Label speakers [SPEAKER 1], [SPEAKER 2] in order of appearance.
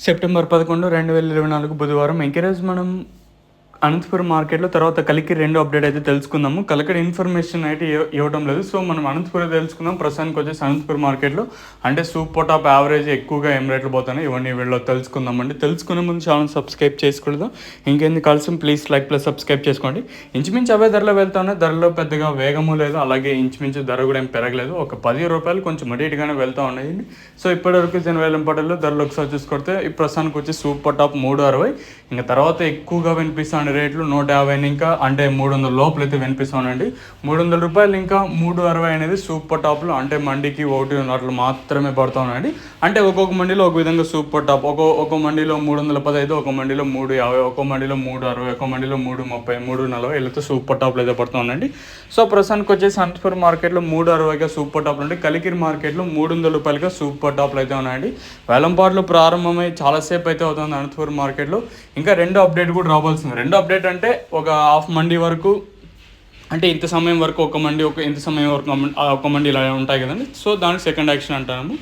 [SPEAKER 1] September 11, 2024 బుధవారం. ఈరోజు మనం అనంతపురం మార్కెట్లో తర్వాత కలికి 2 అప్డేట్ అయితే తెలుసుకుందాము. కలకడ ఇన్ఫర్మేషన్ అయితే ఇవ్వడం లేదు. సో మనం అనంతపురం తెలుసుకుందాం. ప్రస్తుతానికి వచ్చేసి అనంతపురం మార్కెట్లో అంటే సూపర్ టాప్ యావరేజ్ ఎక్కువగా ఏం రేట్లు పోతున్నాయి ఇవన్నీ వీళ్ళు తెలుసుకుందామండి. తెలుసుకునే ముందు ఛానల్ సబ్స్క్రైబ్ చేసుకోలేదు. ఇంకేంది కలిసి ప్లీజ్ లైక్ ప్లస్ సబ్స్క్రైబ్ చేసుకోండి. ఇంచుమించు అవే ధరలో వెళ్తున్నాయి. ధరలో పెద్దగా వేగము లేదు, అలాగే ఇంచుమించు ధర కూడా ఏం పెరగలేదు. ఒక 10 రూపాయలు కొంచెం అడిగానే వెళ్తూ ఉన్నాయండి. సో ఇప్పటివరకు వేలంపాటల్లో ధరలు ఒకసారి చూసుకొడితే ఈ ప్రస్తుతానికి వచ్చి సూపర్ టాప్ 360, ఇంకా తర్వాత ఎక్కువగా వినిపిస్తాను రేట్లు 150 ఇంకా అంటే 300 లోపల అయితే వినిపిస్తానండి. 300 రూపాయలు ఇంకా 360 అనేది సూపర్ టాప్లో అంటే మండికి 1 మాత్రమే పడుతూ ఉన్నాయండి. అంటే ఒక్కొక్క మండీలో ఒక విధంగా సూపర్ టాప్, ఒక మండీలో 315, ఒక మండీలో 350, ఒక మండీలో 360, ఒక మండీలో 330, 340 వీళ్ళతో సూపర్ టాప్లు అయితే పడుతూ ఉందండి. సో ప్రస్తుతానికి వచ్చేసి అనంతపురం మార్కెట్లో 360గా సూపర్ టాప్లు అంటే కలికిరి మార్కెట్లో 300 రూపాయలుగా సూపర్ టాప్లు అయితే ఉన్నాయండి. వేలంపాట్లు ప్రారంభమై చాలాసేపు అయితే అవుతుంది అనంతపురం మార్కెట్లో. ఇంకా 2 అప్డేట్ కూడా రావాల్సింది. 2 అప్డేట్ అంటే ఒక హాఫ్ మండీ వరకు, అంటే ఇంత సమయం వరకు ఒక మండీ, ఇంత సమయం వరకు ఒక మండీ ఇలా ఉంటాయి కదండి. సో దానికి సెకండ్ యాక్షన్ అంటాము.